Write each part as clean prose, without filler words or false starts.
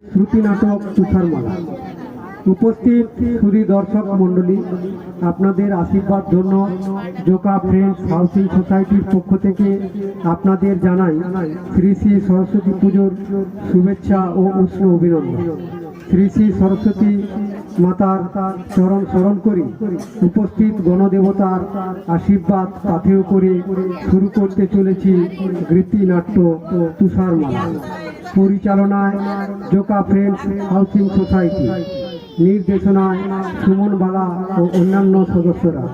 শ্রুতি নাটক তুষারমালা। উপস্থিত সুধী দর্শক মণ্ডলী, আপনাদের আশীর্বাদ জন্য জোকা ফ্রেন্ডস হাউসিং সোসাইটির পক্ষ থেকে আপনাদের জানাই শ্রী শ্রী সরস্বতী পুজোর শুভেচ্ছা ও উষ্ণ অভিনন্দন। শ্রী শ্রী সরস্বতী মাতার চরণ স্মরণ করি উপস্থিত গণদেবতার আশীর্বাদ পাথেয় করে শুরু করতে চলেছি গীতিনাট্য তুষারমালা। পরিচালনায় জোকা ফ্রেন্ডস হাউসিং সোসাইটি, নির্দেশনায় সুমন বালা ও অন্যান্য সদস্যরা।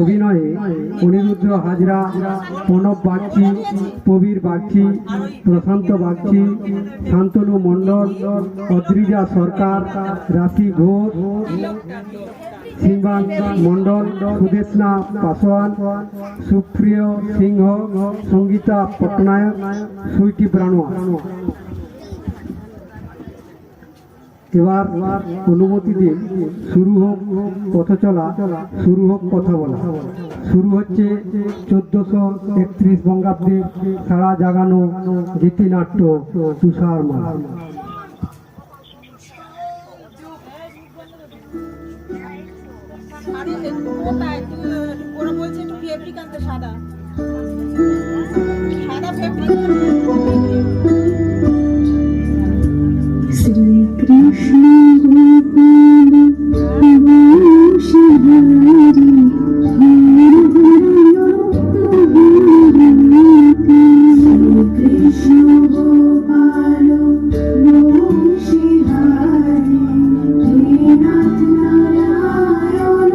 অভিনয়ে অনিরুদ্ধ হাজরা, প্রণব বাগচি, প্রবীর বাগচি, প্রশান্ত বাগচি, শান্তনু মণ্ডল, অদ্রিজা সরকার, রাশি ঘোষ, সিংবান মণ্ডল, সুদেশনা পাসওয়ান, সুপ্রিয় সিংহ, সঙ্গীতা পট্টনায়ক, সুইটি ব্রানোয়া। এবার অনুমতি দিন শুরু হোক পথ চলা, শুরু হোক কথা বলা। শুরু হচ্ছে 1431 বঙ্গাব্দের সারা জাগানো গীতিনাট্য তুষারমালা। শ্রীকৃষ্ণ গোপাল বংশীধারী শ্রীকৃষ্ণ গোপাল বংশীধারী হে নাথ নারায়ণ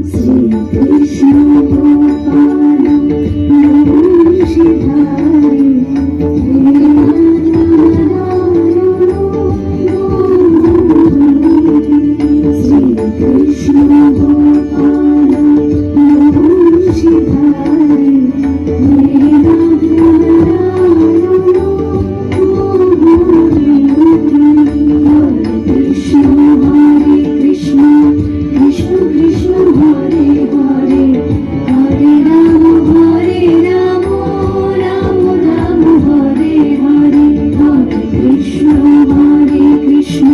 শ্রী কৃষ্ণ গোপাল বংশীধারী শ্রী কৃষ্ণ গোপাল বংশীধারী কৃষ্ণ হরে কৃষ্ণ কৃষ্ণ কৃষ্ণ হরে হরে হরে রাম রাম রাম হরে হরে হরে কৃষ্ণ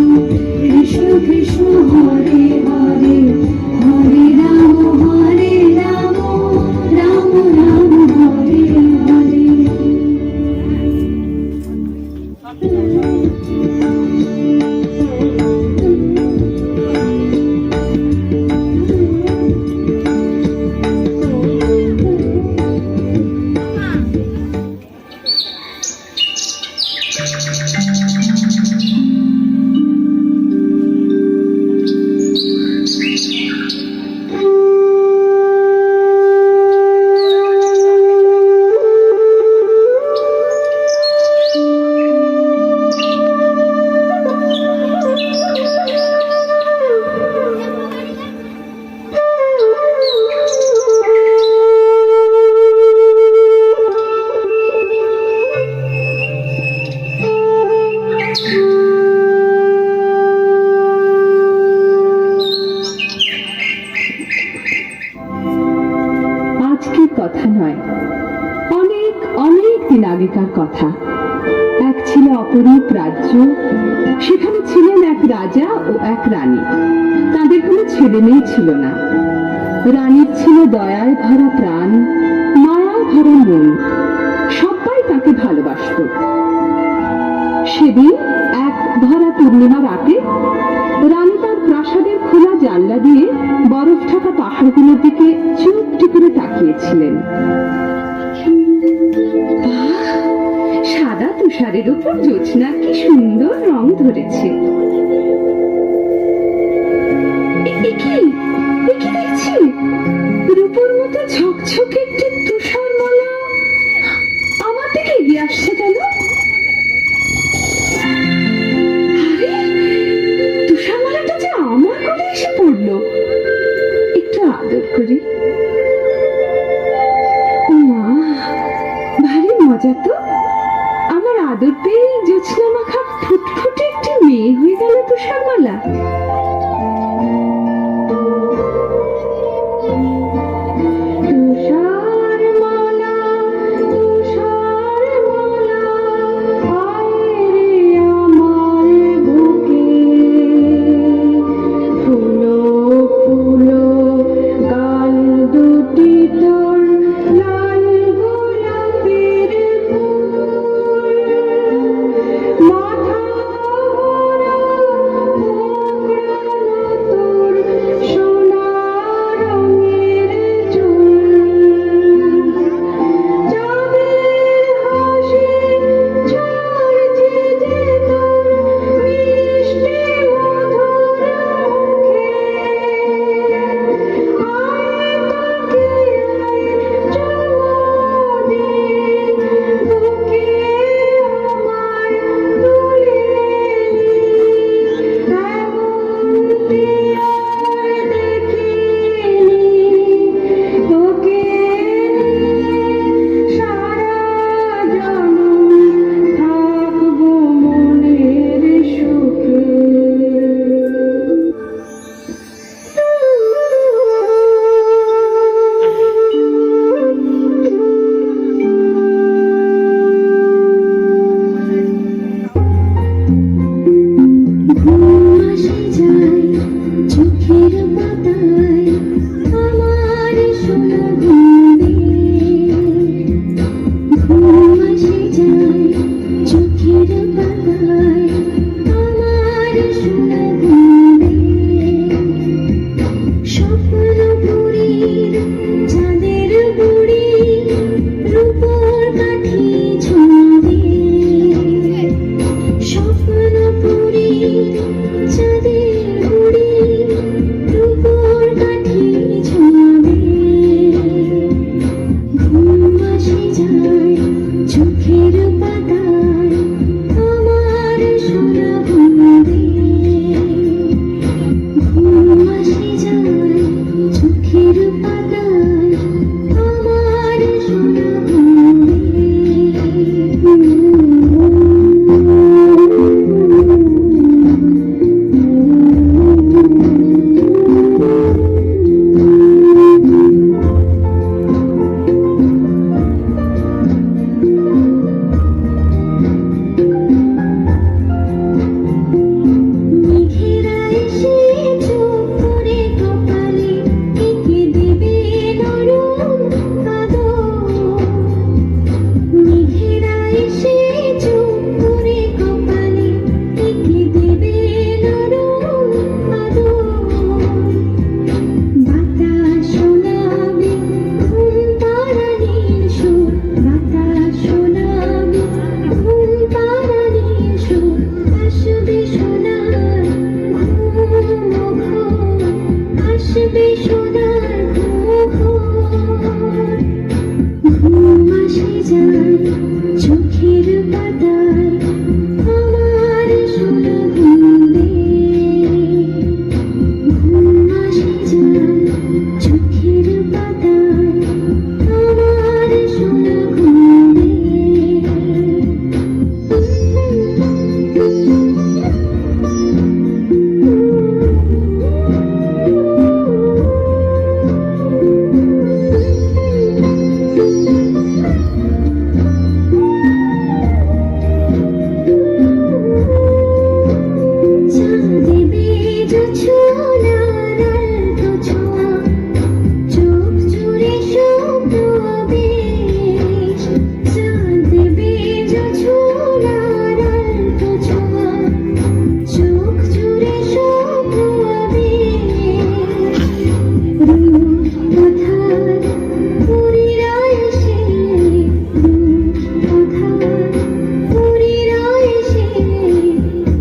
কৃষ্ণ কৃষ্ণ হরে হরে হরে রাম রাম রাম হরে হরে। আজকের কথা নয়, অনেক অনেক দিন আগেকার কথা। এক ছিল অপরূপ রাজ্য, সেখানে ছিলেন এক রাজা ও এক রানী। তাদের কোনো ছেলে মেয়ে ছিল না। রানীর ছিল দয়ায় ভরা প্রাণ, মায়ায় ভরা মন, সবাই তাকে ভালোবাসত। সেদিন এক ভরা পূর্ণিমা রাতে রানী তার প্রাসাদের খোলা জানলা দিয়ে বরফ ঢাকা পাহাড়গুলোর দিকে চুপটি করে তাকিয়েছিলেন। বাহ, সাদা তুষারের উপর জ্যোৎস্নার কি সুন্দর রং ধরেছে। এ কি দেখছি, রূপোর মতো ঝকঝকে একটি তুষার মালা আমার দিকে এগিয়ে আসছে কেন? আরে, তুষারমালাটা যে আমার কোলে এসে পড়লো। একটু আদর করি। ও মা, ভারী মজা তো। আমার আদর পেয়ে জ্যোৎস্না মাখা ফুটফুটে একটি মেয়ে হয়ে গেল তুষারমালা। তুষারমালা, তুষারমালা, আয় রে আমার বুকে। ফুলো ফুলো গাল দুটি তোর লাল গোলাপের ফুল। মাথা ভরা সোনার ঘুঘুর ঘুম আসে যায় চোখের পাতায় আমার সোনা ঘুমে ঘুম আসে যায় চোখের পাতায় আমার সোনা ঘুমে চাঁদে বীজ ছোঁয়ার আলতো ছোঁয়া চোখ জুড়ে শুভ্র আবেশ চাঁদে বীজ ছোঁয়ার আলতো ছোঁয়া চোখ জুড়ে শুভ্র আবেশ রূপ কথার পুরীরা এসে রূপ কথার পুরীরা এসে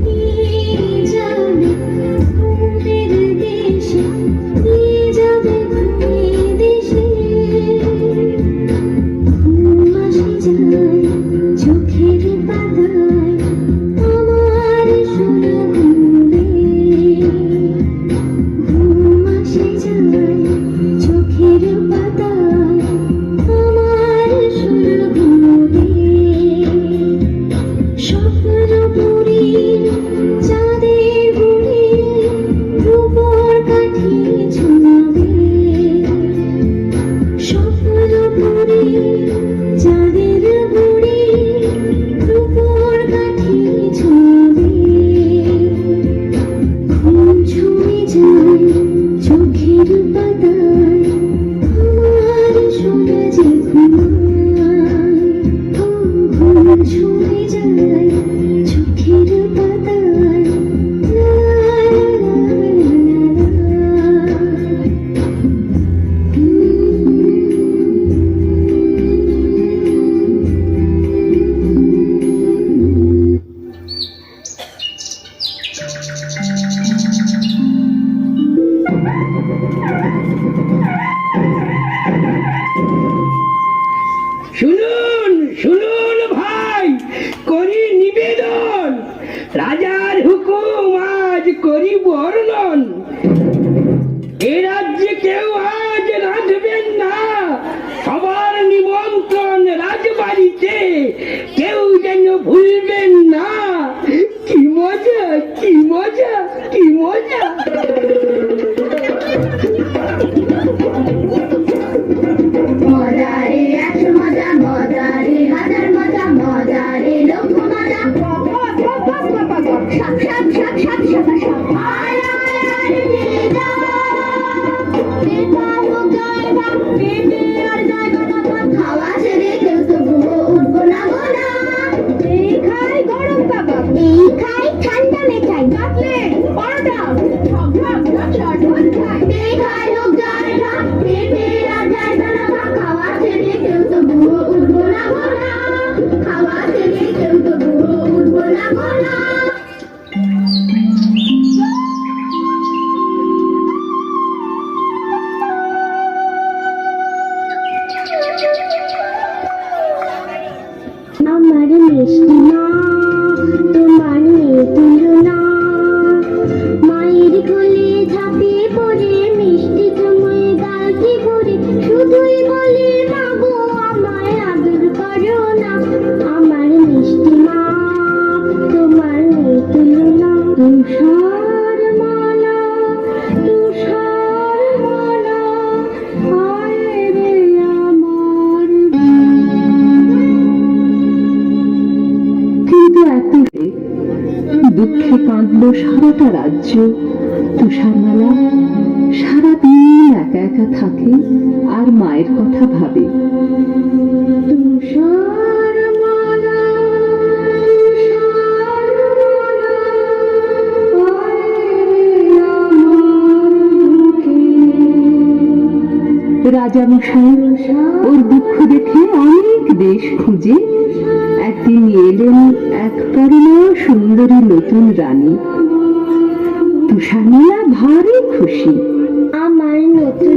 নিয়ে যাবে ঘুমের দেশে নিয়ে যাবে ঘুমের দেশে ঘুম আসে যায় চোখের পাতায় আমার সোনা ঘুমে ঘুম আসে যায় চোখের পাতায় আমার সোনা ঘুমে স্বপ্নপুরী চাঁদের বুড়ি রূপোর কাঠি ছোঁয়াবে স্বপ্নপুরী চাঁদের বুড়ি রূপোর কাঠি ছোঁয়াবে ঘুম ছুঁয়ে যায় চোখের পাতায় আমার সোনা যে ঘুমায় ঘুম ছুঁয়ে যায় চোখের পাতায় লা লা শুনুন শুনুন ভাই, করি নিবেদন, রাজার হুকুম আজ করি বর্ণন। এ রাজ্যে কেউ আজ রাঁধবেন না, সবার নিমন্ত্রণ রাজবাড়িতে, কেউ যেন ভুলবেন না। কি মজা, কি মজা, কি মজা। মজারে একশো মজা মজারে হাজার মজা মজারে লক্ষ মজা সাপ সাপ সাপ সাপ সাপ সাপ আয় আয় আয় নিয়ে যা বেকার গায় ভাব পেটে আর জায়গা না থাক খাওয়া সেরে কেউ তবুও উঠবো না গোনা এই খাই গরম কাবাব এই খাই ঠান্ডা মেঠাই কাটলেট পরোটা ঝক ঝক ঝক ঝক খাই এই খাই লোক যায় না পেটে আর জায়গা না থাক খাওয়া সেরে কেউ তবুও উঠবো না গোনা খাওয়া সেরে কেউ তবুও উঠবো না গোনা আমার মিষ্টি মা তোমার নেই তুলনা মায়ের কোলে ঝাঁপিয়ে পড়ে মিষ্টি চুমুই গালটি ভরে শুধুই বলে মা গো আমায় আদর করো না আমার মিষ্টি মা তোমার নেই তুলনা তুষার মালা হায় রে আমার কিন্তু এত দুঃখে কাঁদল সারাটা রাজ্য। তুষারমালা সারাদিন একা একা থাকে আর মায়ের কথা ভাবে। তুষার মালা রাজামশাই ওর দুঃখ দেখে অনেক দেশ খুঁজে একদিন এলেন এক পরমা সুন্দরী নতুন রানী। তুষারমালা ভারী খুশি। আমার নতুন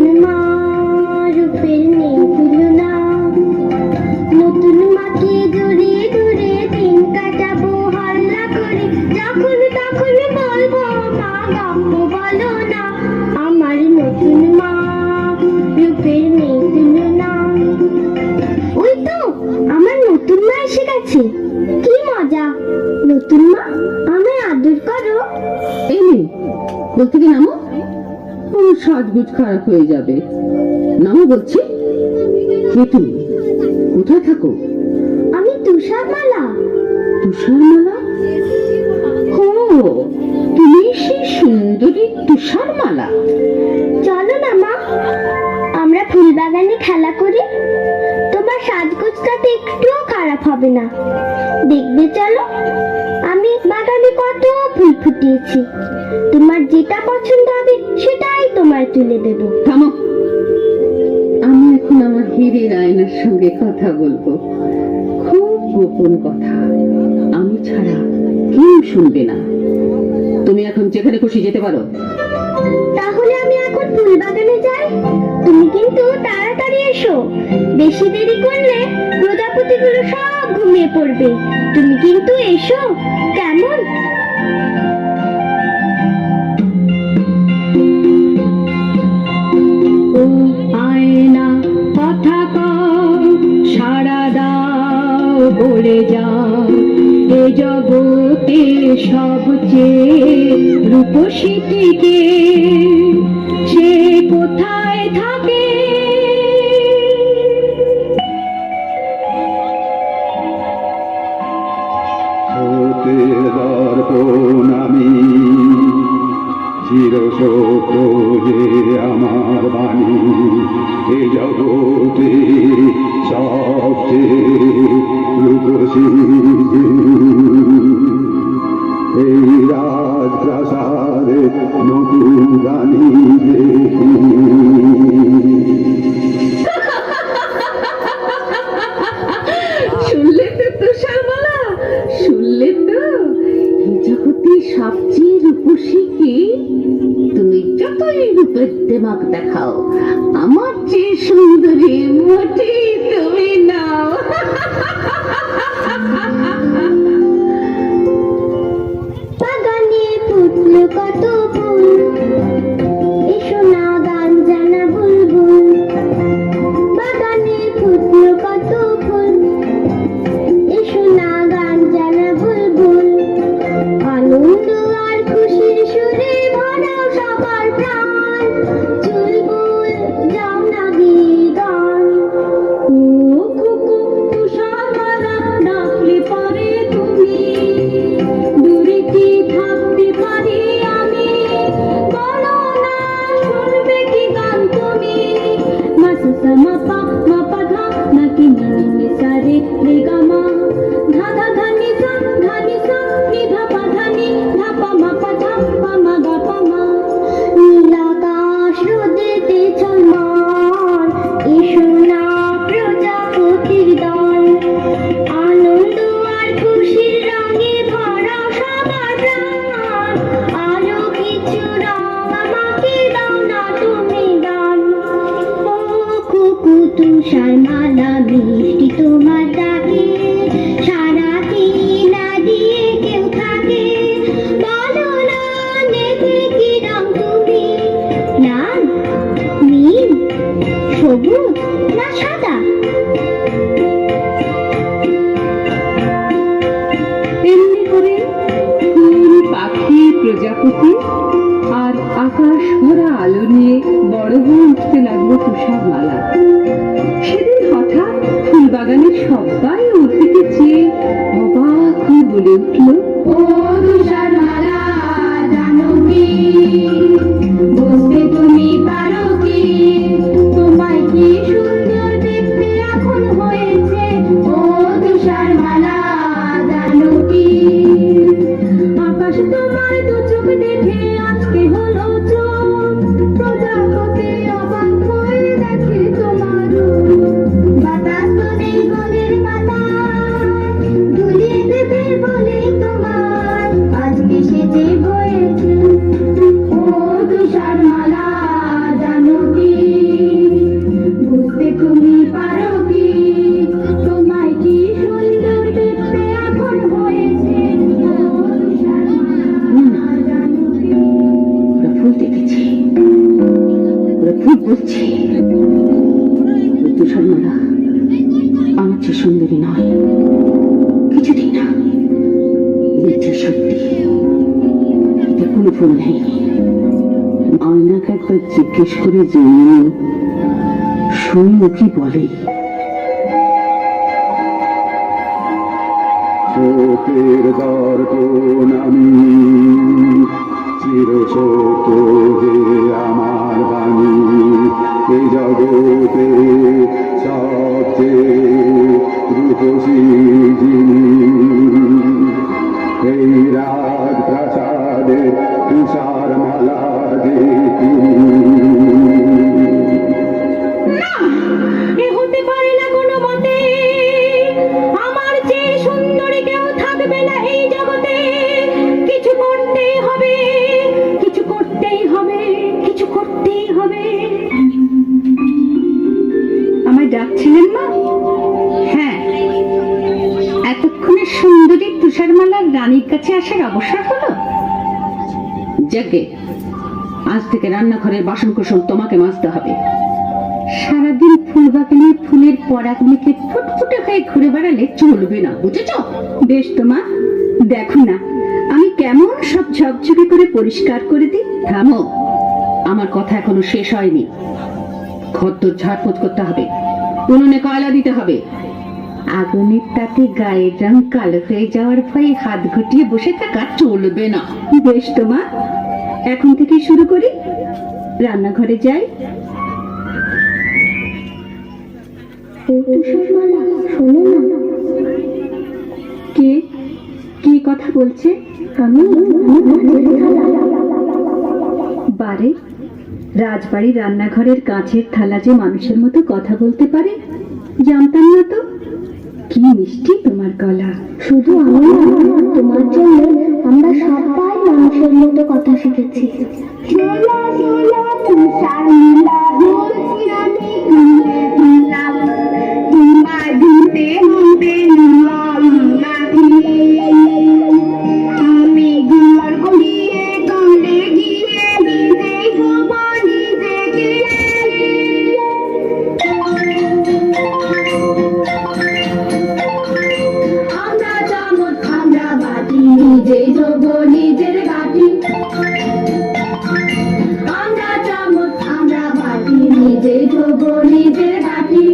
যাচ্ছে। কি মজা! নতুন মা, আমায় আদর করো। এই নে, কোল থেকে নামো, ওর সাজগুজ খারাপ হয়ে যাবে। নামো বলছি। কে তুমি? কোথায় থাকো? আমি তুষারমালা। তুষারমালা? ও, তুমি সেই সুন্দরী তুষারমালা। চলো না মা, আমরা ফুলবাগানে খেলা করি। তোমার সাজগোজটাতে একটুও খারাপ হবে না, দেখবে। চলো, আমি বাগানে কত ফুল ফুটিয়েছি। তোমার যেটা পছন্দ হবে সেটাই তোমায় তুলে দেবো। থামো, আমি এখন আমার হীরের আয়নার সঙ্গে কথা বলবো। খুব গোপন কথা, আমি ছাড়া কেউ শুনবে না। তুমি এখন যেখানে খুশি যেতে পারো। তাহলে আমি এখন ফুলবাগানে যাই। তুমি কিন্তু তাড়াতাড়ি এসো, বেশি দেরি করলে প্রজাপতিগুলো সব ঘুমিয়ে পড়বে। তুমি কিন্তু এসো, কেমন? ও আয়না কথা কও, সাড়া দাও, বলে যাও, এ জগতে সবচেয়ে রূপসীটিকে, সে কোথায় থাকে? হতে দর্পণ আমি, চিরসত্য যে আমার বাণী, এ জগতে সবচেয়ে রূপসী এই রাজপ্রাসাদে নতুন রানী দেখি। শুনলে তো তুষারমালা, শুনলে তো? এই জগতে সবচেয়ে রূপসী কি? তুমি যতই রূপের দেমাক দেখাও, আমার চেয়ে সুন্দরী মোটেই তুমি নাও। বাগানে ফুটলো কত ফুল, এসো না গান জানা বুলবুল। বাগানে ফুটলো কত ফুল, এসো না গান জানা বুলবুল। আনন্দ আর খুশির সুরে ভরাও সবার প্রাণ। চুলবুল যাও না গিয়ে গান। ও কুকু তুষারমালা, ডাকলে পরে তুমি, দূরে কি থাকতে পারি আমি? বলো না, শুনবে কি গান তুমি? মাসা মাপা মাপা ধা নাকি নিনি সারে রে গামা, ধা ধা ধানি সা নি ধা পা ধানি, ধা পা মাপা ধা পা মা গা পা মা। নীলাকাশ রোদেতে ঝলমল, এসো না প্রজাপতির দল। আনন্দ আর খুশির রঙে ভরাও সবার প্রাণ। আরো কিছু রং আমাকে দাও না তুমি দান। ও কুকু তুষারমালা, মিষ্টি তোমার ডাকে, সারাটি না দিয়ে কেউ থাকে। বলো না, দেখে কি রং তুমি? লাল, নীল, সবুজ না সাদা? এমনি করে ফুল, পাখি, প্রজাপতি আর আকাশ ভরা আলো নিয়ে বড় হয়ে উঠতে লাগলো তুষারমালা। সেদিন হঠাৎ ফুলবাগানের সবাই ওর দিকে চেয়ে অবাক হয়ে বলে উঠল, ও তুষারমালা, জানো কি, বুঝতে তুমি পারো কি, তোমায় কি সুন্দর দেখতে এখন হয়েছে। ও তুষারমালা, জানো কি, আকাশ তোমার দু চোখ দেখে আজকে হলো চোখ, প্রজাপতি অবাক হয়ে দেখে তোমার রূপ। বাতাস তো নেই বনের পাতায়, দুলিয়ে দেবে বলে তোমার আজকে সেজে হয়েছে। ও তুষারমালা, জানো কি, বুঝতে তুমি পারো কি, তোমায় কি সুন্দর দেখতে এখন হয়েছে। ও তুষারমালা, জানো কি। ওরা ফুল দেখেছে, ওরা ফুল বলছে, তুষারমালা আমার চেয়ে সুন্দরী নয়। কিছুতেই না। মিথ্যে সত্যি, এটা কোনো ভুল নেই। আয়নাকে একবার জিজ্ঞেস করে জেনে নিন, শুনি ও কি বলে। চোখের দর্পণ আমি, চির সত্য যে আমার বাণী, এই জগতে সবচেয়ে রূপসী যিনি, এই রাজপ্রাসাদে তুষার মালা যে তিনি। এ হতে পারে না কোনো মতে, আমার চেয়ে সুন্দরী কেউ থাকবে না এই জগতে। কিছু করতেই হবে, কিছু করতেই হবে, কিছু করতেই হবে। আমায় ডাকছিলেন মা? হ্যাঁ, এতক্ষণে সুন্দরী তুষারমালার রানীর কাছে আসার অবসর হলো। যাকে আজ থেকে রান্নাঘরের বাসন কুসন তোমাকে মাজতে হবে। সারাদিন ফুল বাগানে ফুলের পরাগুলিকে ফুটফুটে হয়ে ঘুরে বেড়ালে চলবে না, বুঝেছ? বেশ তো মা, দেখো না আমি কেমন সব ঝকঝকে করে পরিষ্কার করে দিই। থামো, আমার কথা এখনো শেষ হয়নি। খদ্দর ঝাড়পোছ করতে হবে, উনুনে কয়লা দিতে হবে। আগুনের তাতে গায়ের রং কালো হয়ে যাওয়ার ভয়ে হাত ঘটিয়ে বসে থাকা চলবে না। বেশ তো মা, এখন থেকে শুরু করি। রান্নাঘরে যাই। তুষারমালা, শোনো না। কে কি কথা বলছে? আমি বারে, রাজবাড়ির রান্নাঘরের কাঁচের থালা যে মানুষের মতো কথা বলতে পারে, জানতাম না তো। কি মিষ্টি তোমার গলা। শুধু আমি না, তোমার জন্য আমরা সবাই মানুষের মতো কথা শিখেছি। শোলা শোলা তুষারমালা বলছি আমি, তোমার দিতে হবে আমি গুয়ার গড়িয়ে কালে গিয়ে দিতে সমানি থেকে। আমরা চামচ আমরা বাটি, নিজে ধোবো নিজের গাটি। আমরা চামচ আমরা বাটি, নিজে ধোবো নিজের গাটি।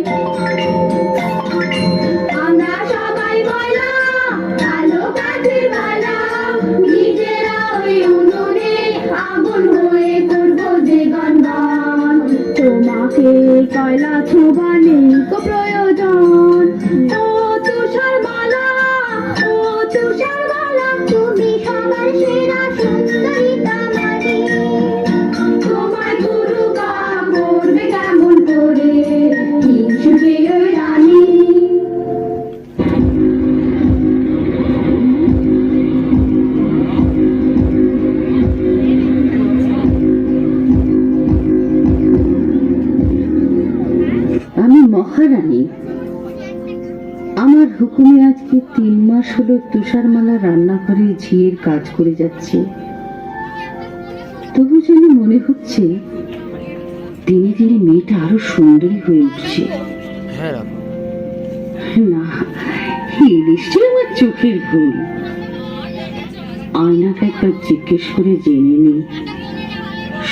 আমরা সবাই বলা কালো কাঠের বালা, নিজেরা ওই উনুনে আগুন হয়ে করবো যে গনগন। তোমাকে কয়লা ছোঁবা নেই তো প্রয়োজন। ও তুষারমালা, ও তুষারমালা, তুমি সবার সেরা সুন্দরী তামারি। তোমার গুরু কাম করবে কেমন করে, হিংসুকে ওই রানী। আমি মহারানী। আমার হুকুমে আজকে 3 মাস হলো তুষারমালা রান্নাঘরে ঝিয়ের কাজ করে যাচ্ছে। তবু যেন মনে হচ্ছে দিনে দিনে মেয়েটা আরো সুন্দরী হয়ে উঠছে। না, এই নিশ্চয়ই আমার চোখের ভুল। আয়নাকে একবার জিজ্ঞেস করে জেনে নিই,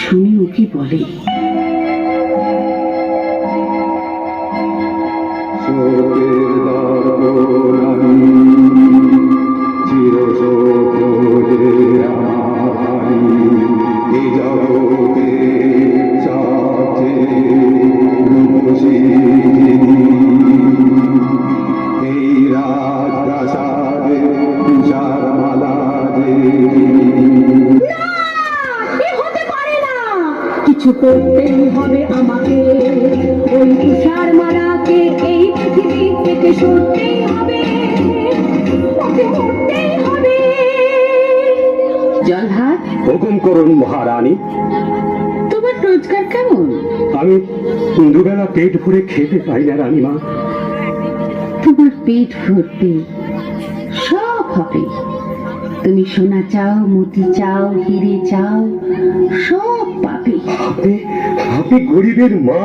শুনি ও কি বলে। চোখের দর্পণ আমি, চির সত্য যে আমার বাণী, এই জগতে সবচেয়ে রূপসী যিনি, এই রাজপ্রাসাদে তুষার মালা যে তিনি। এ হতে পারে না। কিছু করতেই হবে আমাকে, ওই তুষারমালাকে এই পৃথিবী থেকে সরতেই হবে, ওকে মরতেই হবে। জলহাট, হুকুম করুন মহারানী। তোমার রোজগার কেমন? আমি দুবেলা পেট ভরে খেতে পাই না রানীমা। তোমার পেট ভরতে সব হবে। তুমি সোনা চাও, মতি চাও, হিরে চাও, সব পাবে। আপনি আপনি গরিবের মা,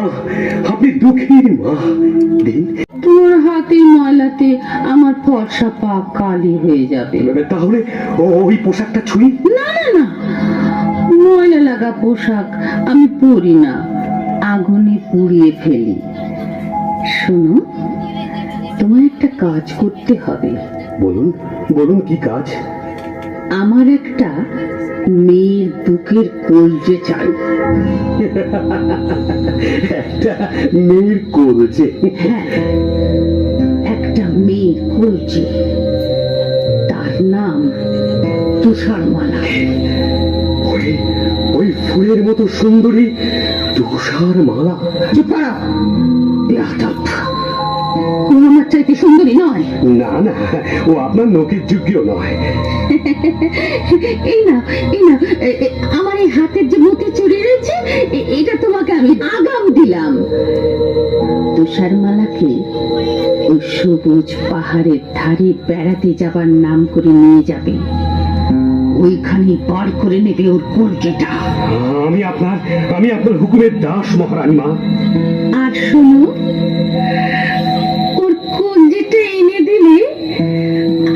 আপনি দুঃখীর মা। দিন। তোর হাতের ময়লাতে আমার ফর্সা পা কালি হয়ে যাবে। তাহলে ওই পোশাকটা ছুঁই। না না না, ময়লা লাগা পোশাক আমি পরি না, আগুনে পুড়িয়ে ফেলি। শোনো, তোমার একটা কাজ করতে হবে। বলুন বলুন, কি কাজ? আমার একটা মেয়ের বুকের কলজে চাই। একটা মেয়ের কলজে? হ্যাঁ, একটা মেয়ের কলজে, তার নাম তুষারমালা। ওই ওই ফুলের মতো সুন্দরী তুষারমালা? চুপ করো, বেয়াদব। ও আমার চাইতে সুন্দরী নয়। না না, ও আপনার নখের যোগ্য নয়। এই না, এই না, আমার এই হাতের যে মতি চুরি রয়েছে, এটা তোমাকে আমি আগাম দিলাম। তুষারমালাকে ওই সবুজ পাহাড়ের ধারে বেড়াতে যাবার নাম করে নিয়ে যাবে, ওইখানে বার করে নেবে ওর কলজেটা। আমি আপনার হুকুমের দাস মহারানী মা। আর শোনো, ওর কলজেটা এনে দিলে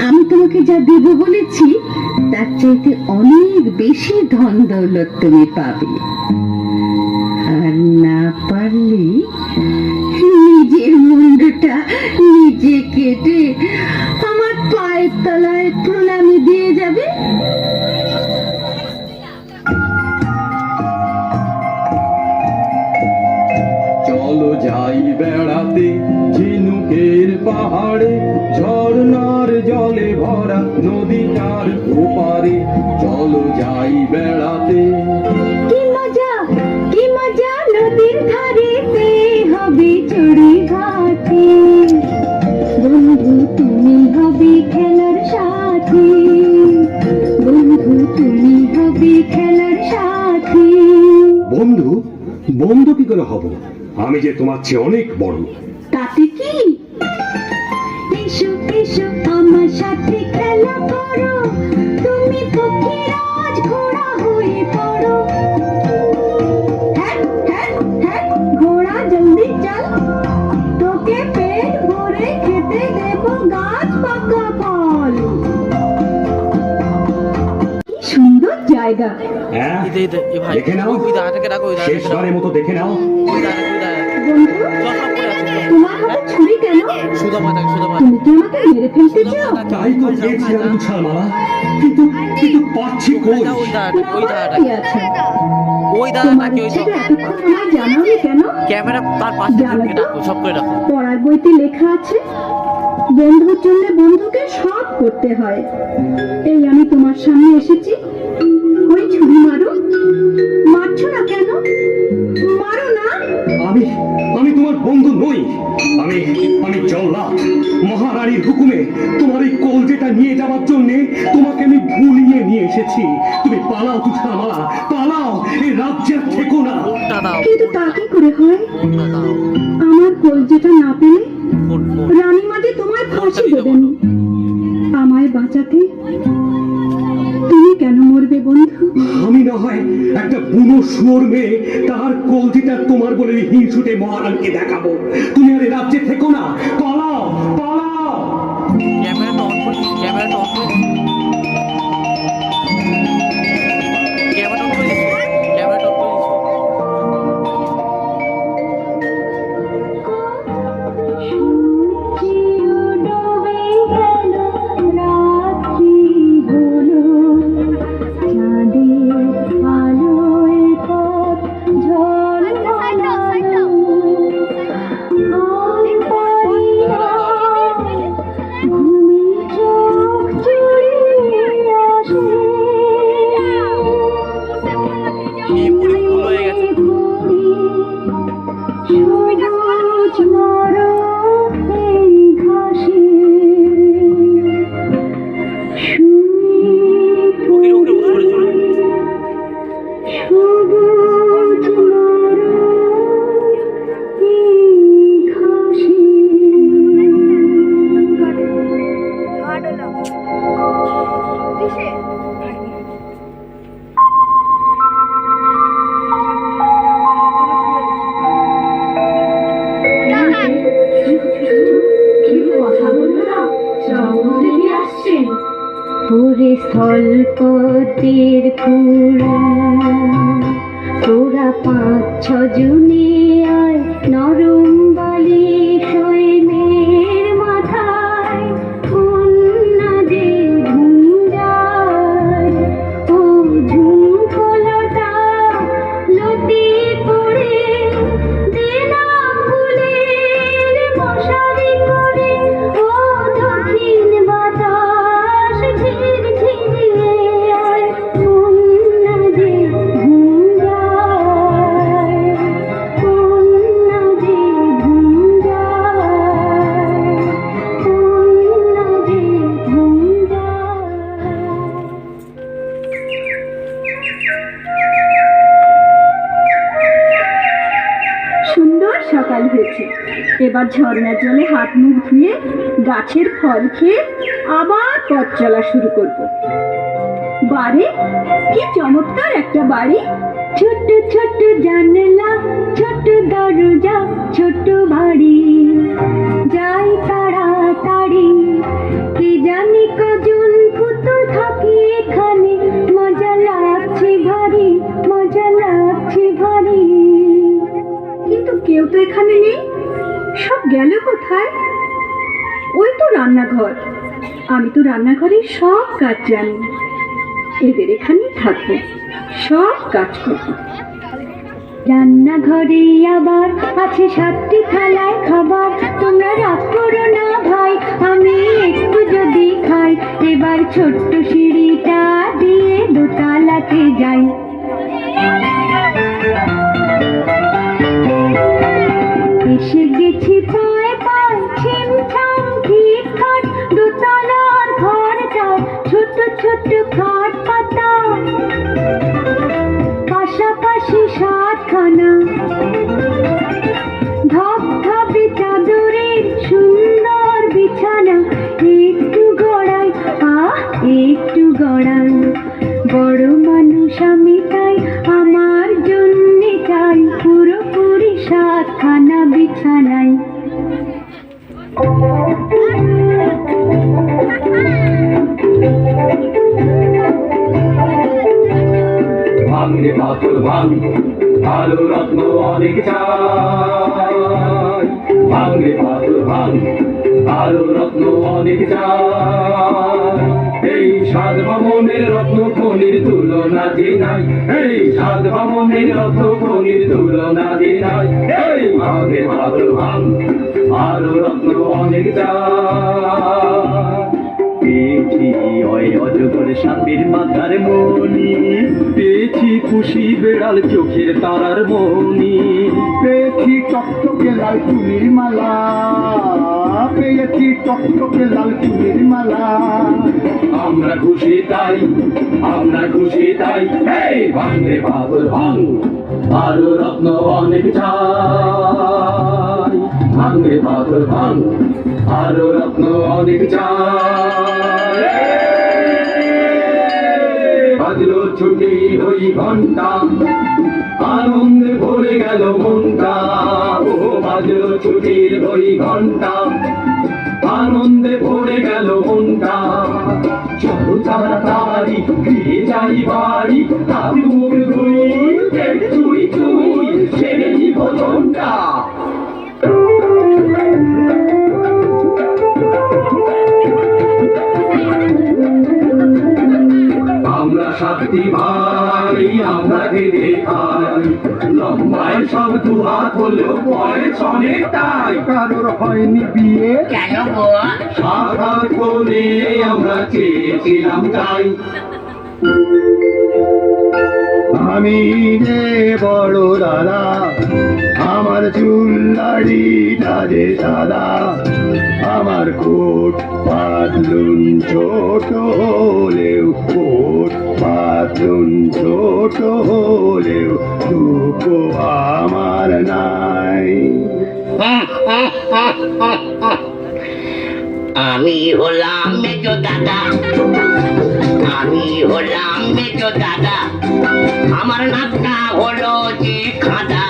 আমি তোমাকে যা দেব বলেছি তার চাইতে অনেক বেশি ধন দৌলত তুমি পাবে। আর না পারলে নিজের মুন্ডটা নিজে কেটে আমার পায়ের তলায় প্রণামী দিয়ে যাবে। চলো যাই বেড়াতে ঝিনুকের পাহাড়ে, ঝর্ণার জলে ভরা নদীটার ওপারে। চলো যাই বেড়াতে। কি মজা নদীর ধারেতে হবে চড়ে ঘাটে। বন্ধু তুমি হবে খেলার সাথী, বন্ধু তুমি হবে খেলার সাথী। বন্ধু? বন্ধু কি করে হব? আমি যে তোমার চেয়ে অনেক বড়। তাতে কি? এসো এসো আমার সাথে খেলা করো, তুমি পক্ষীরাজ ঘোড়া হয়ে পড়ো। হ্যাঁ হ্যাঁ হ্যাঁ, ঘোড়া জলদি চল, তোকে পেট ভরে খেতে দেব গাছ পাকা ফল। কি সুন্দর জায়গা। হ্যাঁ, এ ভাই, দেখে নাও, ওই দাঁড়াটাকে রাখো, ওই দাঁড়াটাকে রাখো। শেষবারের মতো দেখে নাও। ওই দাঁড়াটাকে বন্ধু, চল, সব পড়ে আছে। তোমার হাতে ছুরি কেন? সুদামা থাকে, সুদামা তুমি কি আমাকে মেরে ফেলতে চাও? তাই তো চেয়েছিলাম তুষারমালা, কিন্তু কিন্তু পাচ্ছি কই? ওই দাঁড়াটা, ওই না, দাঁড়াটা, কি আছে? ওই তোমার দাঁড়াটাকে, ওই ইচ্ছেটা এতক্ষণ আমায় জানাওনি কেন? ক্যামেরা তার পাশে জানো থেকে তো? রাখো, সব করে রাখো। পড়ার বইতে লেখা আছে, বন্ধুর জন্য বন্ধুকে সব করতে হয়। এই আমি তোমার সামনে এসেছি, ওই ছুরি মারো। মারছো না কেন? মারো না। আমি তোমার বন্ধু নই। আমি জল্লাদ, মহারানীর হুকুমে তোমার এই কলজেটা নিয়ে যাওয়ার জন্য তোমাকে আমি ভুলিয়ে নিয়ে এসেছি। তুমি পালাও তুষারমালা, পালাও, এই রাজ্যের থেকো না। ফোনটা দাও, কিন্তু তা কি করে হয়? ফোনটা দাও, আমার কলজেটা না পেলে ফোন। রানীমাটি তোমায় ফোনটা ফাঁসি দিতে দেবেন। বলো। আমায় বাঁচাতে তুমি কেন মরবে বন্ধু? আমি না হয় একটা বুনো শুয়োর মেয়ে, তার কলজিটা তোমার বলে হিংসুটে মহারানীকে দেখাবো। তুমি আর এই রাজ্যে থেকো না, পালাও পালাও। ক্যামেরাটা অন করে, ক্যামেরাটা অন করে, ক্যামেরাটা অন করে দিছো, ক্যামেরাটা অন করে দিছো। দাঁড়া, জলপথের ফুল তোরা 5-6 জনে আয় নরম বালি শোয়ে মেয়ের মাথায় কন্যা যে ঘুম যায় ও ঝুমকোলটা লতি পড়ে দেনা ফুলের মশারি করে ও দক্ষিণ বাতাস ঝির ঝিরিয়ে আয় কন্যা যে ঘুম যায় কন্যা যে ঘুম যায় কন্যা যে ঘুম সুন্দর সকাল হয়েছে। এবার ঝর্ণার জলে হাত মুখ ধুয়ে গাছের ফল খেয়ে আবার পথ চলা শুরু করব। বাড়ি কি চমৎকার একটা বাড়ি! ছোট ছোট জানলা ছোট দরজা ছোট বাড়ি যাই তাড়াতাড়ি কি জানি কজন পুতুল থাকে এখানে মজা লাগছে ভারী মজা লাগছে ভারী কিন্তু কেউ তো এখানে নেই, সব গেল কোথায়? ওই তো রান্নাঘর, আমি তো রান্নাঘরের সব কাজ জানি। এদের এখানেই থাকবো, সব কাজ করবো। রান্নাঘরে আবার আছে 7টি থালায় খাবার তোমরা রাগ করো না ভাই আমি একটু যদি খাই এবার ছোট্ট সিঁড়িটা দিয়ে দোতলাতে যাই এসে গেছি পায়ে পায়ে ছিমছাম খিটখাট দোতলার ঘরটায় ছোট ছোট খাট পাতা পাশাপাশি 7খানা ধপধপে চাদরের সুন্দর বিছানা একটু গড়াই একটু গড়াই বড় মানুষ আমি তাই আমার জন্যে চাই পুরোপুরি 7খানা বিছানায় ভাঙরে পাথর ভাঙ আলো রত্ন অনেক চাই ভাঙরে পাথর ভাঙ আলো রত্ন অনেক চাই এই 7 ভবনের রত্ন খনির তুলনা যে নাই এই 7 ভবনের রত্ন খনির তুলনা যে নাই এই ভাঙরে পাথর ভাঙ আলো রত্ন অনেক চাই পেয়েছি ওই অজগর সাপের মাথার মণি পেয়েছি খুশি বেড়াল চোখের তারার মণি পেয়েছি টকটকে লাল চুনির মালা পেয়েছি টকটকে লাল চুনির মালা আমরা খুশি তাই এই ভাঙরে পাথর ভাঙ আলো রত্ন অনেক চাই ভাঙরে পাথর ভাঙ আলো রত্ন অনেক চাই বাজলো ছুটি ওই ঘন্টা আনন্দে ভরে গেল মনটা ও বাজলো ছুটির ওই ঘন্টা আনন্দে ভরে গেল মনটা চলো তাড়াতাড়ি ফিরে যাই বাড়ি হাত মুখ ধুই চুই চুই সেরে নিব মনটা আমরা 7টি ভাই আমরা খেতে খাই লম্বায় সব 2 হাত হলেও বয়স অনেকটাই কারোর হয়নি বিয়ে কেন গো? 7 হাত করে আমরা চেয়েছিলাম তাই আমি রে বড় দাদা আমার চুল দাড়িটা যে সাদা আমার কোট পাতলুন ছোট হলেও কোট পাতলুন ছোট হলেও দুঃখো আমার নাই আমি হলাম মেজো দাদা, আমি হলাম মেজো দাদা। আমার নাকটা হলো যে খাদা,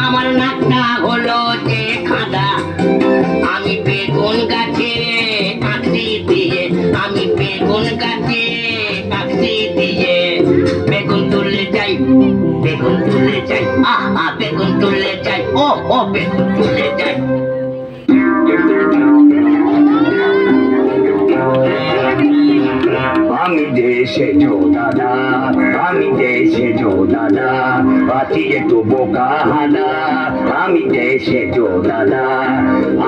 আমার নাকটা হলো যে খাদা। আমি বেগুন গাছে আঁকড়ি দিয়ে, আমি বেগুন গাছে যাই, ও বেশ চলে যাই। আমি দেশে জো দাদা, আমি দেশে জো দাদা, আছি একটু বোকা হাদা, আমি দেশে জো দাদা,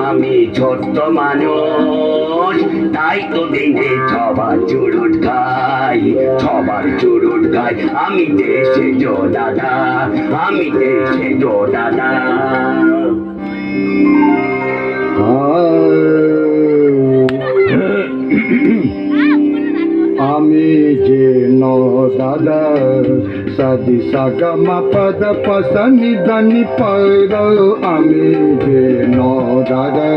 আমি ছোট্ট মানুষ, তাই তো দিনে সবার চুরুট খাই, সবার চুরুট খাই, আমি দেশে জো দাদা, আমি দেশে জো দাদা। আমি যে ন দাদা, সাদি সাগা মা পদ পসনি ধনি পর, আমি যে ন দাদা,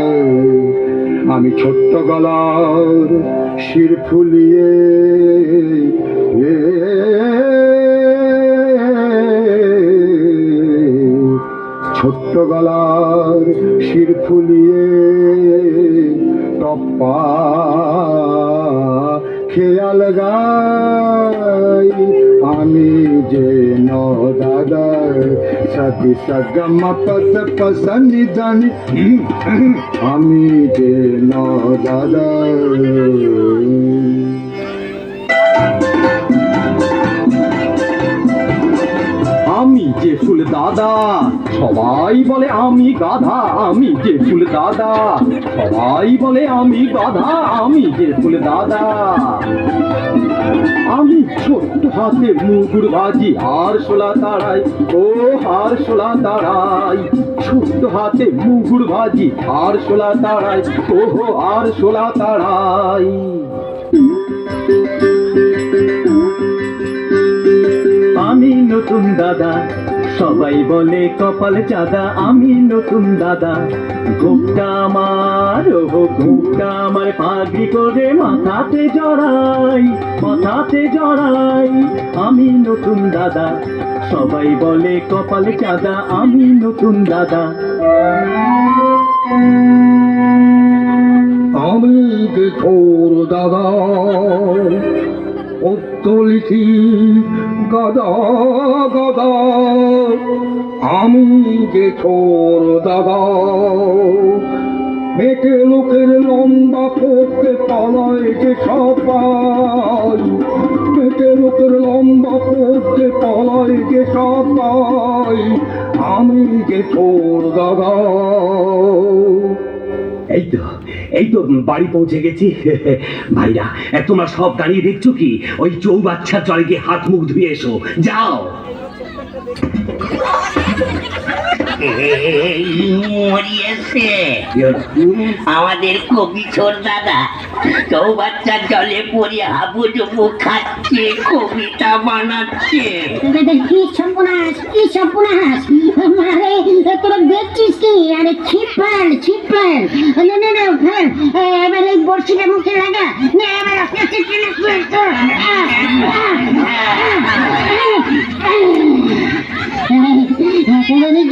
আমি ছোট্ট গলার শির ফুলিয়ে ছোট্ট গলার শির ফুলিয়ে টপ্পা খেয়াল গাই, আমি যে ন দাদা, সাদি সগম পদ পসনি ধনি, আমি যে ন দাদা। আমি যে ফুল দাদা, সবাই বলে আমি গাধা, আমি যে ফুল দাদা, সবাই বলে আমি গাধা, আমি যে ফুল দাদা। আমি ছোট্ট হাতে মুগুর ভাজি আর শোলা তাড়াই, ও আর শোলা তাড়াই, ছোট্ট হাতে মুগুর ভাজি আর শোলা তাড়াই, ও আর শোলা তাড়াই। আমি নতুন দাদা, সবাই বলে কপাল চাঁদা, আমি নতুন দাদা, ঘুমটা আমার, ও ঘুমটা আমার পাগড়ি করে মাথাতে জড়াই, মাথাতে জড়াই, আমি নতুন দাদা, সবাই বলে কপাল চাঁদা, আমি নতুন দাদা। আমি যে ছোর দাদা, অত্যলিখি গদা গদা, আমি যে ছোর দাদা, মেটে লোকের লম্বা পড়তে পালায় যে সবাই, মেটে লোকের লম্বা পড়তে পালায় যে সবাই, আমি যে ছোর দাদা। এই তো বাড়ি পৌঁছে গেছি। ভাইরা, তোমরা সব দাঁড়িয়ে দেখছো কি? ওই চৌবাচ্চার জলে গিয়ে হাত মুখ ধুয়ে এসো, যাও। মরিয়েছে আমাদের কবি ছোট দাদা, চৌবাচ্চার জলে পড়ে হাবুডুবু খাচ্ছে, কবিতা বানাচ্ছে। কি সর্বনাশ, কি সর্বনাশ! আরে তোরা দেখছিস কি? আরে ছিপাল, ছিপাল! না না না, এবার এই বড়শিটা মুখে লাগা, না এবার আস্তে আস্তে টেনে ফেলতো।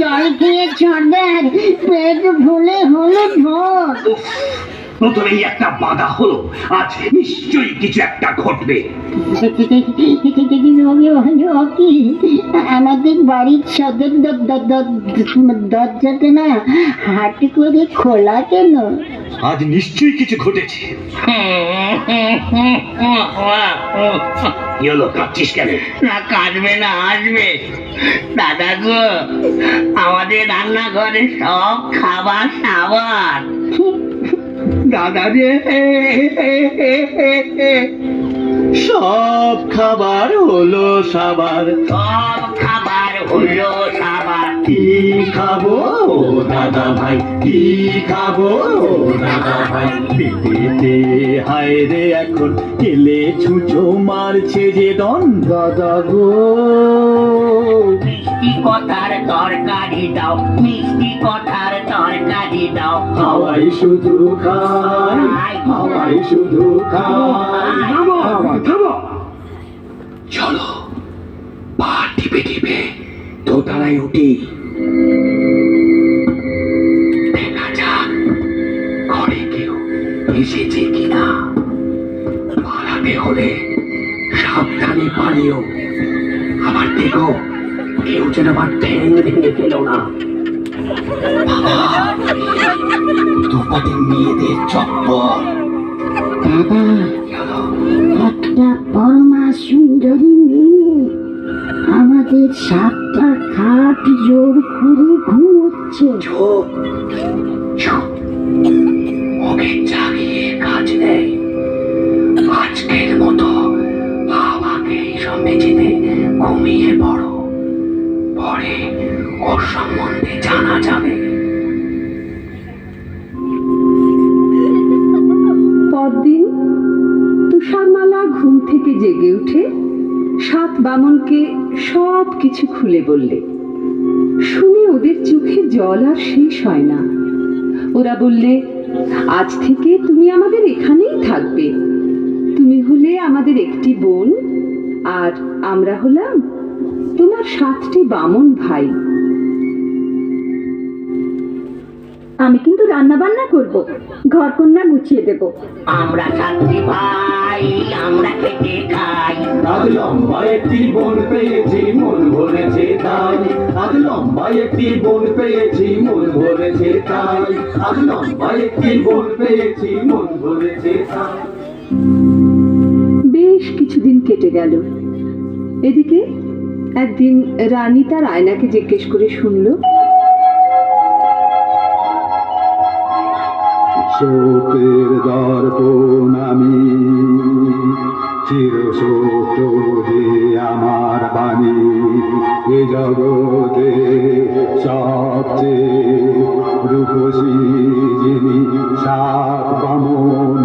জল খেয়ে সর্দার পেট ভুলে হলো ভোর। প্রথমেই একটা বাধা হলো, আজ নিশ্চয়ই কিছু একটা ঘটবে। আমাদের বাড়ির সদর দরজাটা না হাঁটু করে খোলা কেন? আজ নিশ্চয়ই কিছু ঘটেছে। কি হলো, কাঁদছিস কেন? না কাঁদবে না, আসবে। দাদা গো, আমাদের রান্নাঘরে সব খাবার সাবার। দাদা রে, সব খাবার হলো সাবার, সব খাবার হলো সাবার। কি খাবো দাদা ভাই, কি খাবো দাদা ভাই, পেটেতে হায় রে এখন কেলে ছুঁচো মারছে যে দন। দাদা গো, মিষ্টি কথার তরকারি দাও, মিষ্টি কথার তরকারি দাও। হাওয়াই শুধু খাই, হাওয়াই শুধু খাই। চলো, পা টিপে টিপে দোতলায় উঠি, দেখা যাক ঘরে কেউ এসেছে কিনা। পালাতে হলে সাবধানে পালিও, আবার দেখো কেউ যেন আবার ঠ্যাং ভেঙে ফেলো না। দুপাটে মেয়েদের চপ্পল। দাদা, একটা পরমা সুন্দরী মেয়ে আমাদের সাতটা খাট জোর করে ঘুমোচ্ছে। চুপ চুপ, ওকে জাগিয়ে কাজ নেই। আজকের মতো আমাকে এইসব মেঝেতে ঘুমিয়ে পড়ো, পরে ওর সম্বন্ধে জানা যাবে। পরদিন তুষারমালা ঘুম থেকে জেগে উঠে সাত বামনকে সব কিছু খুলে বললে। শুনে ওদের চোখে জল আর শেষ হয় না। ওরা বললে, আজ থেকে তুমি আমাদের এখানেই থাকবে। তুমি হলে আমাদের একটি বোন, আর আমরা হলাম তোমার 7টি বামন ভাই। আমি কিন্তু রান্না বান্না করব, ঘর কন্যা গুছিয়ে দেব। আমরা 7টি ভাই, আমরা খেতে খাই। আজ লম্বা একটি বোন পেয়েছি, মন ভরেছে তাই। আজ লম্বা একটি বোন পেয়েছি, মন ভরেছে তাই। আজ লম্বা একটি বোন পেয়েছি, মন ভরেছে তাই। বেশ কিছুদিন কেটে গেল। এদিকে একদিন রানী তার আয়নাকে জিজ্ঞেস করে শুনল, শোকের দর্পণ আমি, চিরসত্য যে আমার বাণী। এ জগতে সবচেয়ে রূপসী যিনি, 7 বামন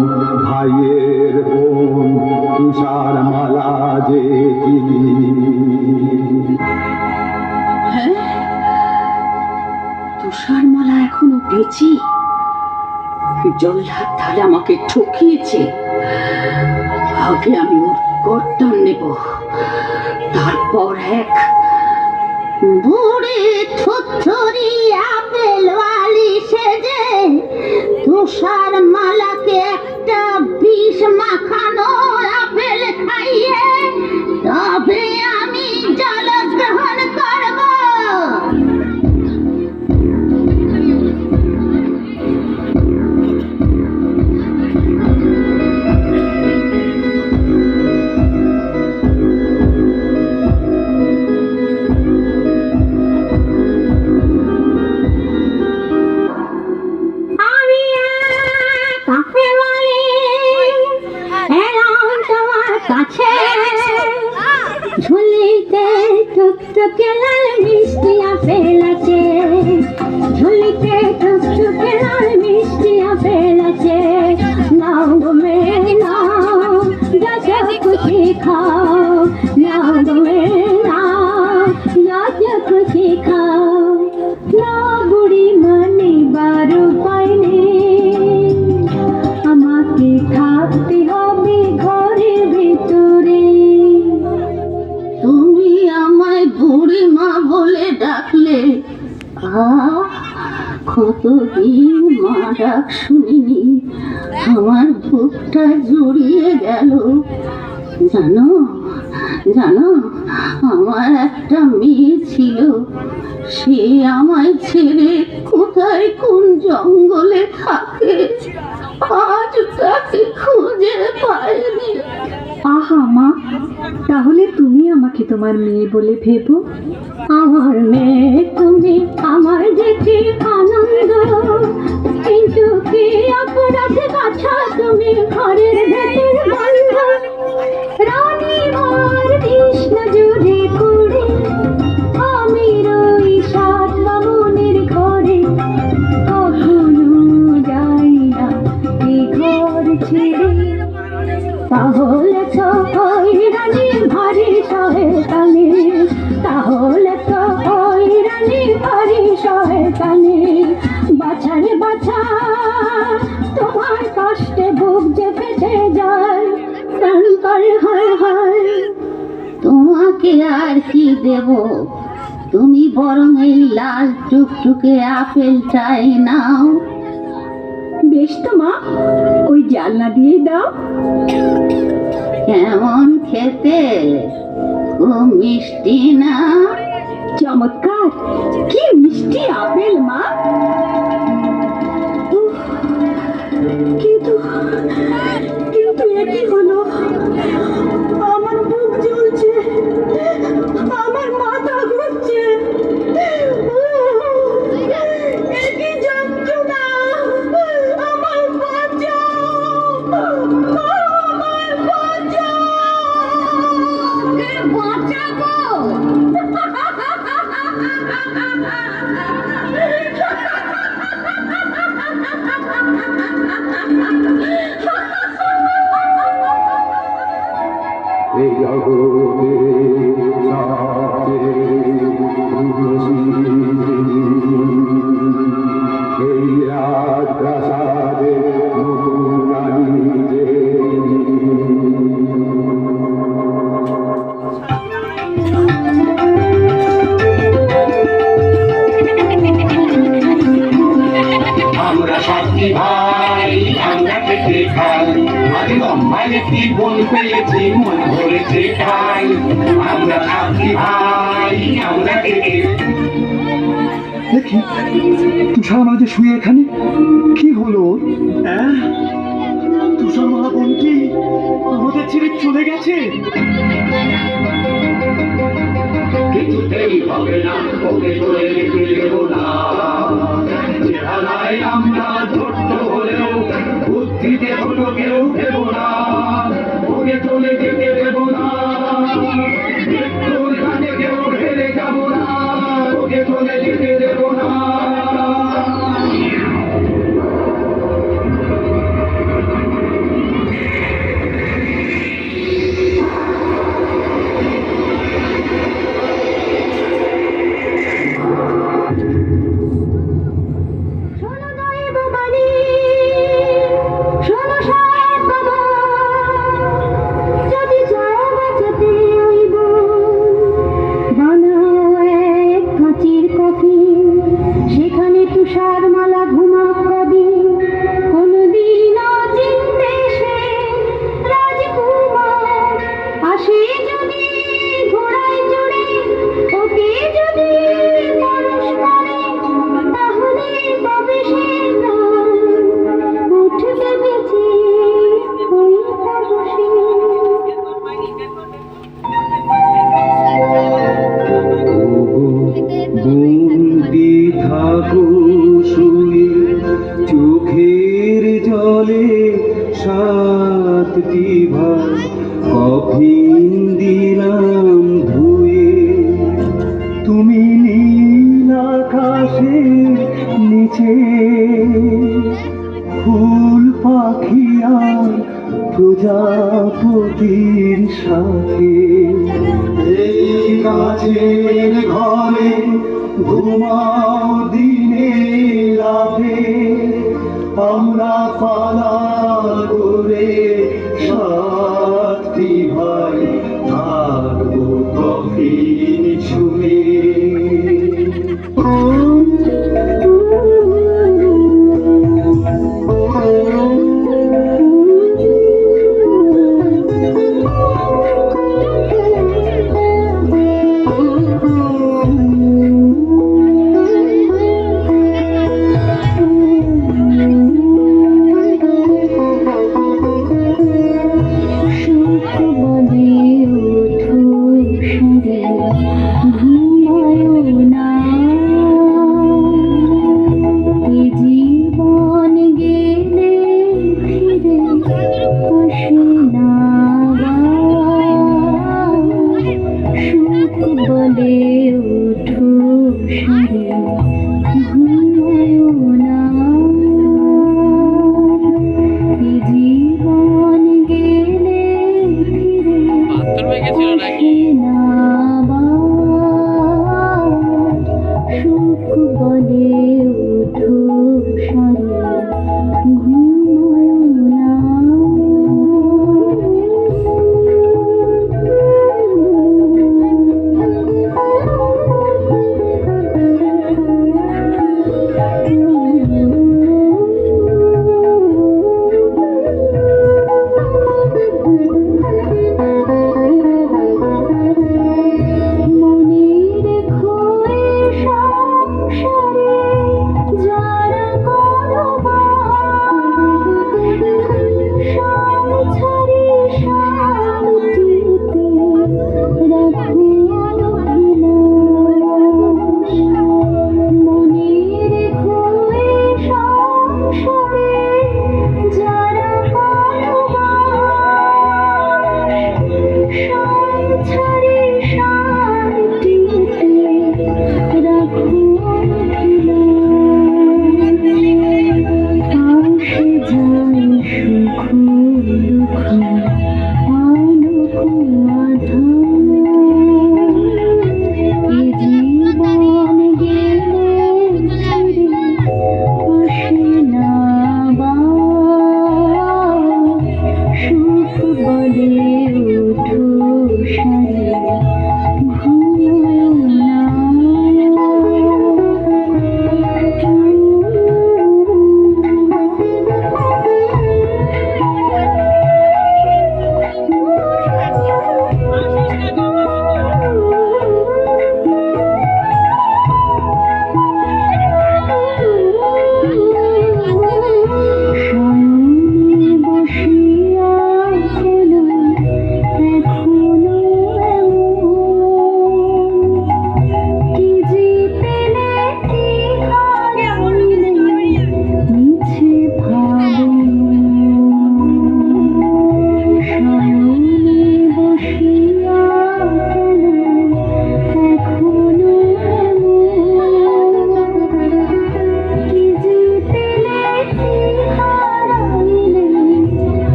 ভাইয়ের বোন, তুষারমালা যে তিনি। তুষারমালা এখনো বেঁচে? জল্লাদ তাহলে আমাকে ঠকিয়েছে। আগে আমি ওর গর্দান নেব, তারপর এক বুড়ি থুথুরি আপেল ওয়ালি সেজে তুষার মালাকে একটা বিষ মাখানো আপেল খাইয়ে তবে আমি জল গ্রহণ করব। ঝুলিতে টুকটুকে লাল মিষ্টি আপেল আছে, ঝুলিতে টুকটুকে লাল মিষ্টি আপেল আছে। নাও গো মেয়ে নাও, যা যা খুশি খাও। নাও গো মেয়ে নাও, যা যা খুশি খাও। না বুড়ি মানে বারো পাইনি, আমাকে থাকতে হবে ঘরের ভিতরে। তুমি আমায় বুড়ি মা বলে ডাকলে, কতদিন মা ডাক শুনিনি, আমার বুকটা জুড়িয়ে গেল। জানো জানো, আমার একটা মেয়ে ছিল, সে আমায় ছেড়ে কোথায় কোন জঙ্গলে থাকে, আজ তাকে খুঁজে পাইনি। আহা মা, তাহলে তুমি আমাকে তোমার মেয়ে বলে ভেবো। আমার মেয়ে তুমি, আমার যে কি আনন্দ, কিন্তু কি অপরাধ বাছা তুমি ঘরের ভেতর বন্ধ। রানী মার কৃষ্ণ জুড়ে করে আমি রই 7 বামনের ঘরে, কখনো যাই না এ ঘর ছেড়ে। তাহলে তো ওই রানী ভারী শয়তানি, তাহলে তো ওই রানী ভারী শয়তানি। বাছারে বাছা, তোমার কষ্টে বুক যে ফেটে যায়, প্রাণ করে হায় হায়। তোমাকে আর কি দেব, তুমি বরং এই লাল টুকটুকে আপেলটাই নাও। বেশ তো মা, ওই জানলা দিয়ে দাও। কেমন খেতে, খুব মিষ্টি না? চমৎকার, কি মিষ্টি আপেল মা। উফ, কিন্তু কিন্তু একই হলো, আমার বুক জ্বলছে, আমার মাথা ঘুরছে, একই যন্ত্রণা, আমার বাঁচাও, আমার বাঁচাও, কে বাঁচাবো? এই জগতে এই রাজপ্রাসাদে আমরা সাথী ভাই, আমরা খেতে খাই, আরে লম্বায় কি বল পেয়েছি, মন ভরেছে খাই। আমরা সাথী ভাই, আমরা খেতে। দেখি তুষার মাঝে শুয়ে এখানে, কি হলো? তুষার মালা বোনটি আমাদের ছেড়ে চলে গেছে। কিছুতেই হবে না, ওকে চলে যেতে দেব না। চেহারায় আমরা ছোট্ট হলেও বুদ্ধিতে হলো কেউ দেব না, ওকে চলে যেতে দেব না। মৃত্যুর কাছে কেউ হেরে যাব না, ওকে চলে যেতে দেব না। শোনো দৈব বাণী, শোনো সাহেব বাবা, যদি চাও বাঁচাতে ওই বোন, বানাও এক কাঁচের কফি, সেখানে তুষার মালা ঘুমাক কবি। কোনদিন চিনতে সে রাজকুমার আসে যদি ঘোড়ায় চড়ে, ওকে যদি মানুষ করে, তাহলে পাবে সে প্রাণ, উঠবে বেঁচে ওই পরশে। বন্দি থাকো শুয়ে চোখের জলে, সাতটি ভাই কফিন দিলাম ধুয়ে। তুমি নীল আকাশের নিচে, ফুল পাখি আর প্রজাপতির সাথে। এই গাছের ঘরে ঘুমাও দিনে রাতে, আমরা পালা করে সাতটি ভাই থাকবো কফিন ছুঁয়ে।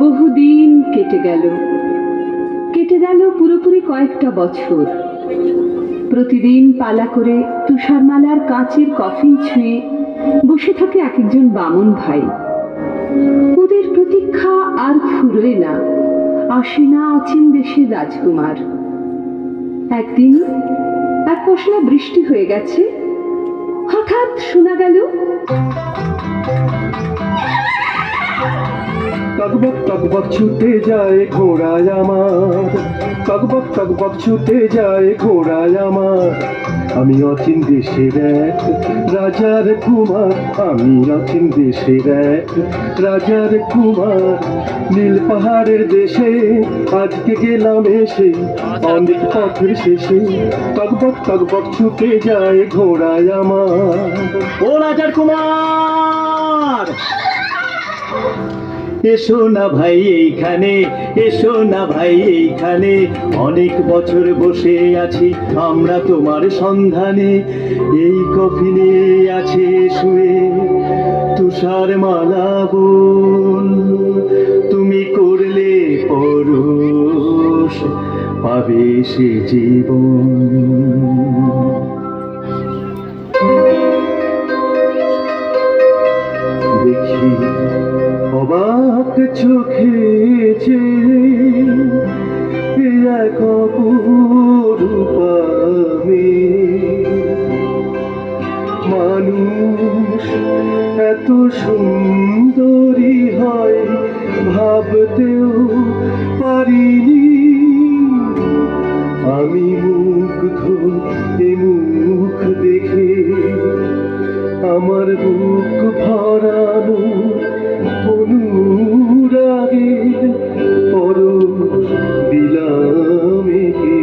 বহুদিন কেটে গেল পুরোপুরি কয়েকটা বছর। প্রতিদিন পালা করে তুষারমালার কাঁচের কফিন ছুঁয়ে বসে থাকে এক একজন বামন ভাই। ওদের প্রতীক্ষা আর ফুরোয় না, আসে না অচিন দেশের রাজকুমার। একদিন এক পশলা বৃষ্টি হয়ে গেছে, হঠাৎ শোনা গেল টকবক ছুটে যায় ঘোড়ায় আমার, টকবক ছুটে যায় ঘোড়ায় আমার। আমি অচিন দেশের এক রাজার কুমার, আমি অচিন দেশের এক রাজার কুমার। নীল পাহাড়ের দেশে আজকে গেলাম এসে, অনেক পথের শেষে টকবক ছুটে যায় ঘোড়ায় আমার। ও রাজার কুমার, এসো না ভাই এইখানে, এসো না ভাই এইখানে। অনেক বছর বসে আছি আমরা তোমার সন্ধানে। এই কফিনে আছে শুয়ে তুষার মালা বোন, তুমি করলে পরশ পাবে সে জীবন। দেখি অবাক চোখে যে এক অপরূপ আমি, মানুষ এত সুন্দরী হয় ভাবতেও পারিনি। আমি মুগ্ধ এ মুখ দেখে, আমার বুক ভরানো অনুরাগের পরশ দিলাম একে।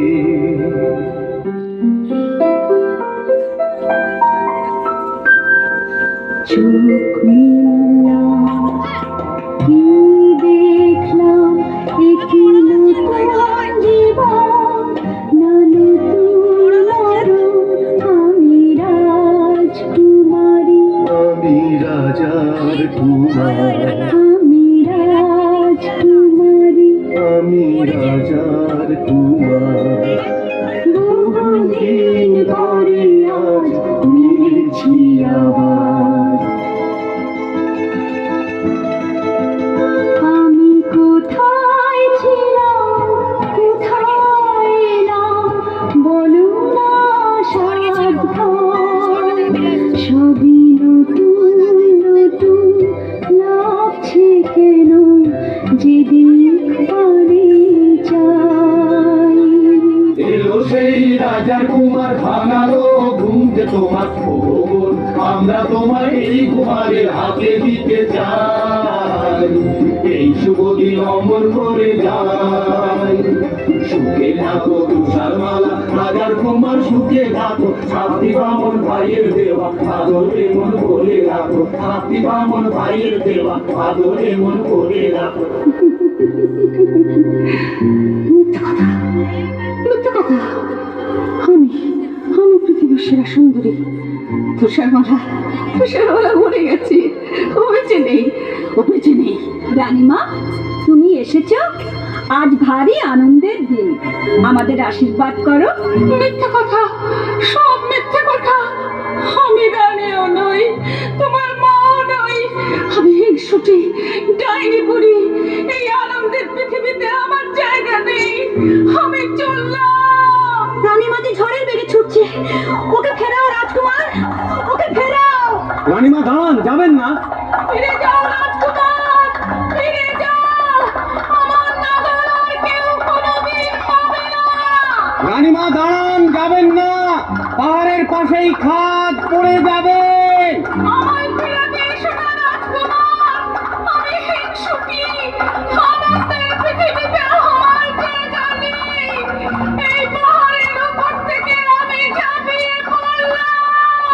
চোখ মিললাম, কি দেখলাম, একই নতুন জীবন, না নতুন মরণ। আমি রাজকুমারী, আমি রাজার কুমার, আমি রাজকুমারী, আমি রাজার কুমার। বহুদিন পরে আজ মিলেছি আবার। আমি কোথায় ছিলাম, কোথায় এলাম, বলো না সাবধান। সবই নতুন নতুন লাগছে কেন, যেদিক পানে চাই। এলো সেই রাজার কুমার, ভাঙালো ঘুম যে তোমার খবর। আমরা তোমায় এই কুমারের হাতে দিতে চাই, এই শুভ দিন অমর করে যাই। সুখে থাকো তুষার মালা রাজার কুমার, সুখে থাকো। সাথী বামন ভাইয়ের দেওয়া আদরে মন করে রাখো, সাথী বামন ভাইয়ের দেওয়া আদরে মন করে রাখো। মিথ্যা কথা। আমি পৃথিবীর সেরা সুন্দরী। তুষারমালা মরে গেছি, ও বেঁচে নেই। রানীমা, তুমি এসেছো, আজ ভারী আনন্দের দিন, আমাদের আশীর্বাদ করো। মিথ্যা কথা, সব মিথ্যা কথা। আমি রানীও নই, তোমার মাও নই। আমি হিংসুটি, ডাইনি বুড়ি। এই আনন্দের পৃথিবীতে আমার জায়গা নেই। আমি চললাম। রানীমা যে ঝড়ের বেগে ছুটছে, ওকে ফেরাও রাজকুমার, ওকে ফেরাও। রানীমা দাঁড়ান, যাবেন না। ফিরে যাও রাজকুমার, ফিরে যাও। আমার নাগাল আর কেউ কোনোদিন পাবে না। রানীমা দাঁড়ান, যাবেন না। পাহাড়ের পাশেই খাদ পড়ে যাবে। আমায় ফেরাতে এসো না রাজকুমার, আমি হিংসুটি। আনন্দের পৃথিবীতে আমার জায়গা নেই। এই পাহাড়ের উপর থেকে আমি ঝাঁপিয়ে পড়লাম।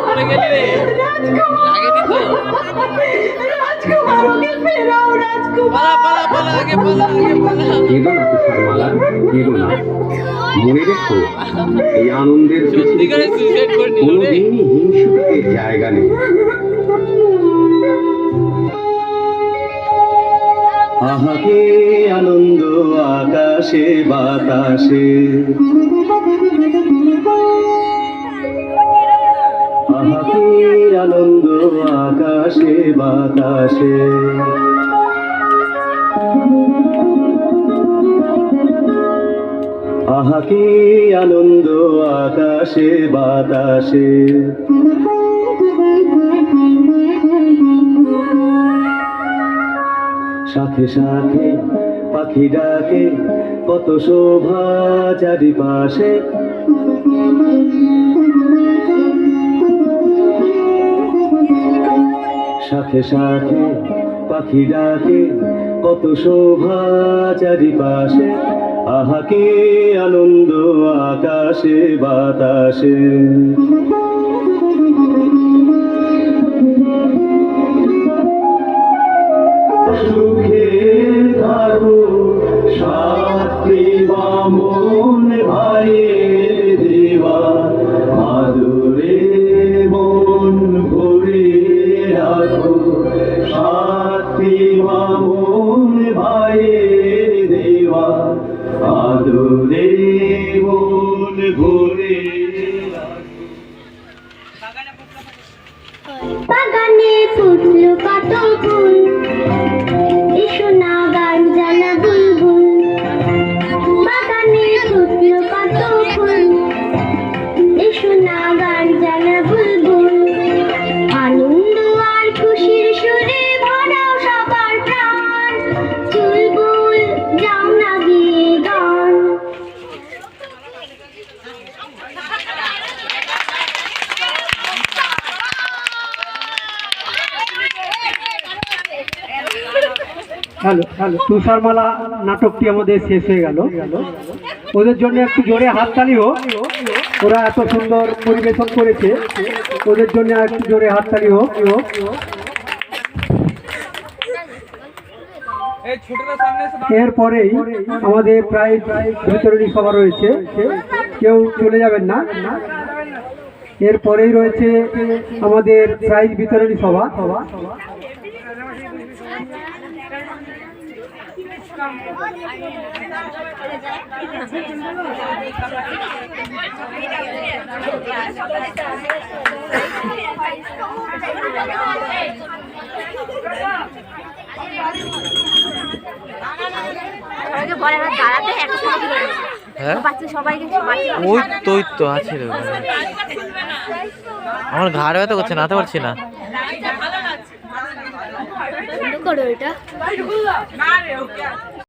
পড়ে গেলি রে, লাগেনি তো? রাজকুমার, ওকে ফেরাও কেঁদো না তুষারমালা, কেঁদো না। মনে রেখো, এই আনন্দের পৃথিবীতে কোনোদিনই হিংসুকের জায়গা নেই। আহা কি আনন্দ আকাশে বাতাসে, আহা কি আনন্দ আকাশে বাতাসে। আহা কি আনন্দ আকাশে বাতাসে। শাখে শাখে পাখি ডাকে, কত শোভা চারিপাশে। শাখে শাখে পাখি ডাকে, কত শোভা চারিপাশে। আহা কি আনন্দ আকাশে বাতাসে। সুখে থাকো সাথী বামন ভাইয়ের দেওয়া, আদরে মন ভরে রাখো সাথী বামন ভাইয়ের দেওয়া, আদরে মন ভরে। বাগানে ফুটলো কত ফুল, এসো না গান জানা বুলবুল। বাগানে ফুটলো কত ফুল, এসো না গান জানা বুলবুল। আনন্দ আর খুশির সুরে ভরাও সবার প্রাণ, চুলবুল যাও না গিয়ে গান। হ্যালো, তুষারমালা নাটকটি আমাদের শেষ হয়ে গেল। ওদের জন্য একটু জোরে হাততালি হোক, ওরা এত সুন্দর পরিবেশন করেছে, ওদের জন্য একটু জোরে হাততালি হোক। এরপরেই আমাদের প্রায় বিতরণী সভা রয়েছে, কেউ চলে যাবেন না। এরপরেই রয়েছে আমাদের প্রাইজ বিতরণী সভা। ওই তো আছে, আমার ঘাড় ব্যথা করছে, নাতে পারছি না। করো এটা